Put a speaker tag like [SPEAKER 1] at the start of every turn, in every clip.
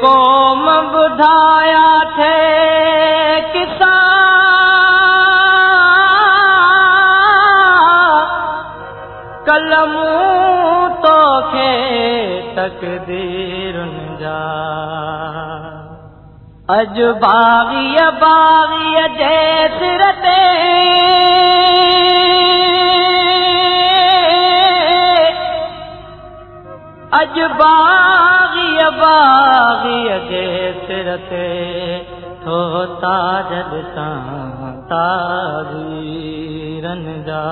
[SPEAKER 1] क़ौम ॿुधाया थे किसा कलमूं तोखे तक़दीरुनि जा अॼु बाग़ीअ बाग़ीअ जे सिर ते अॼु बाग़ीअ बाग़ीअ जे सिर ते थो ताज ॾिसां ताज़ीरनि जा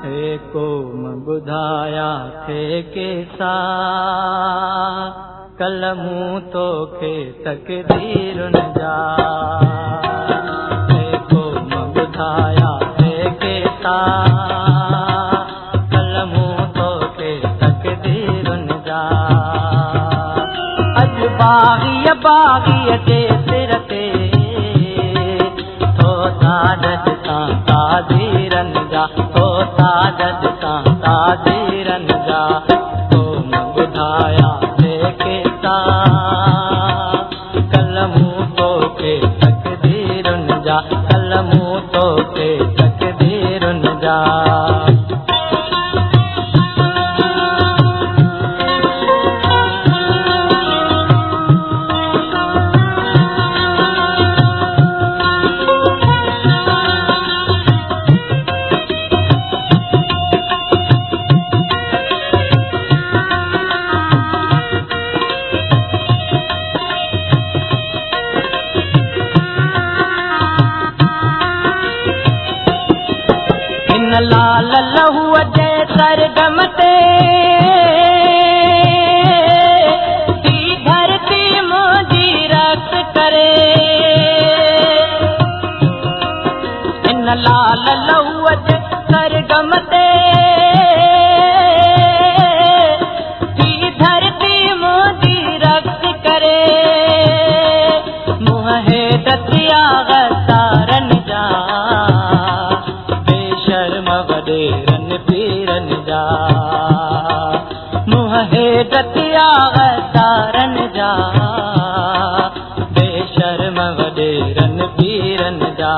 [SPEAKER 1] हे क़ौम ॿुधाया थे किसा कलमूं तोखे तक़दीरुनि जा हे क़ौम ॿुधाया थे किसा बाग़ीअ बाग़ीअ जे सिर ते थो ताज ॾिसां ताज़ीरनि जा थो ताज ॾिसां ताज़ीरनि जा क़ौम ॿुधाया थे किसा कलमूं तोखे तक़दीरुनि जा कलमूं तोखे तक़दीरुनि जा लाल लहूअ जे सरगम ते थी धरती मुंहिंजी रक़्स करे इन लाल लहूअ जे सरगम ते थी धरती मुंहिंजी रक़्स करे मुंहुं हेठि दतिया गसारनि जा वॾेरनि पीरनि जा मुंहुं हेठि दतिया गसारनि जा बेशर्म वॾेरनि पीरनि जा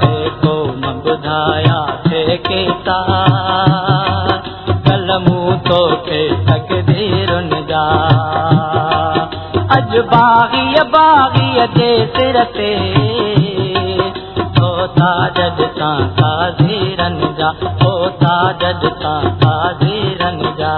[SPEAKER 1] हे क़ौम ॿुधाया थे किसा कलमूं तोखे तक़दीरुनि जा अॼु बाग़ीअ बाग़ीअ जे सिर ते ताज ॾिसां ताज़ीरनि जा ओ ताज ॾिसां ताज़ीरनि जा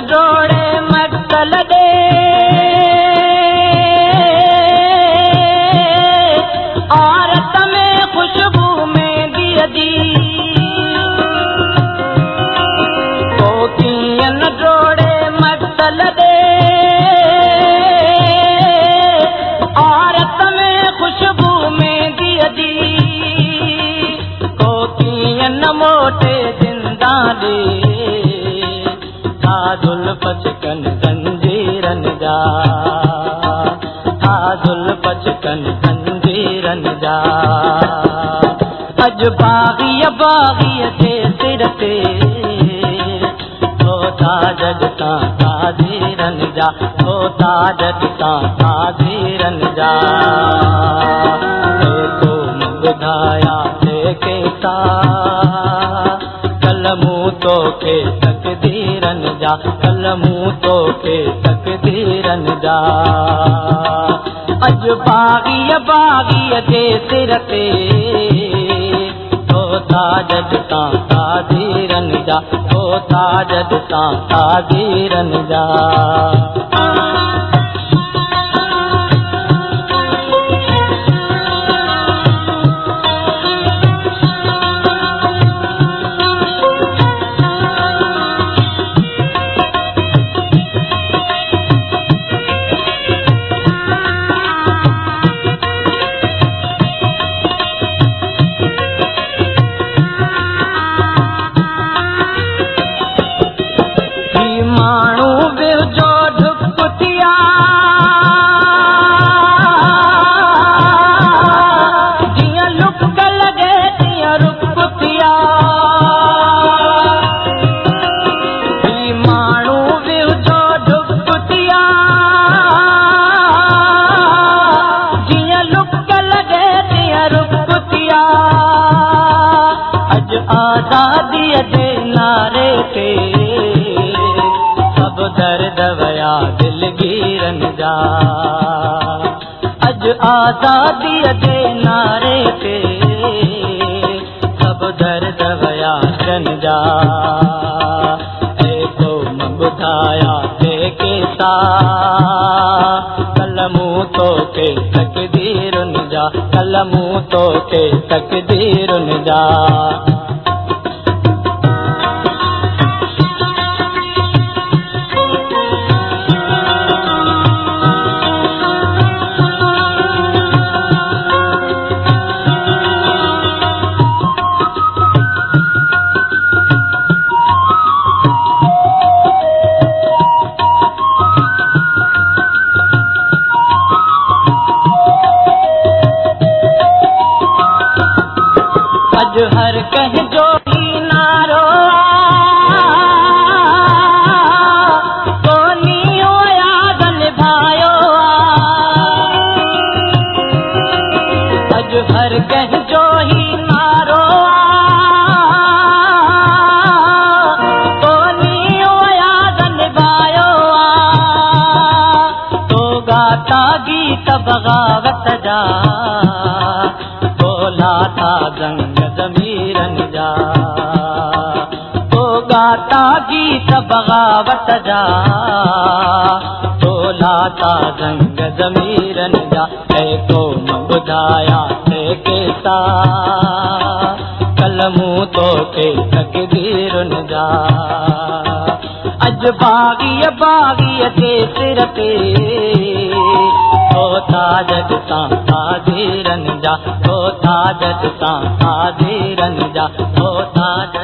[SPEAKER 1] जोड़े मक्तल दे औरत में खुशबू में दी कोकियन जोड़े मक्तल दे औरत में खुशबू में दी कोकियन मोटे जिंदा दे पचकन जंजीरनि जा पचकन जंजीरनि जा अॼु बाग़ीअ बाग़ीअ जे सिर ते थो ताज ॾिसां ताज़ीरनि जा थो ताज ॾिसां ताज़ीरनि जा हे क़ौम ॿुधाया थे किसा कलमूं तोखे तक़दीरनि जा कलमूं तोखे तक़दीरनि जा अॼु बाग़ीअ बाग़ीअ जे सिर ते थो ताज ॾिसां ताज़ीरनि जा थो ताज ॾिसां ताज़ीरनि जा आज़ादीअ जे नारे ते सभु दर्द वया दिलगीरनि जा। अॼु आज़ादीअ जे नारे ते सभु दर्द वया दिलनि जा। ॿुधाया केसा कलमूं तोखे तक़दीरुनि जा, कलमूं तोखे तक़दीरुनि जा। अॼु हर कंहिंजो ही नारो कोनियो याद निभायो। अॼु हर कंहिंजो ही नारो कोनियो याद निभायो। तो गाता गीत बग़ावत जा, बोला था जंग ज़मीरनि जा। तो गाता गीत बग़ावत जा, बोला था जंग ज़मीरनि जा। ऐं क़ौम ॿुधाया केसा कलमूं तोखे तक़दीरुनि जा। अॼु बाग़ीअ जे सिर ते ताज सां ताज़ीरनि जा, ताज सां ताज़ीरनि जा, ताज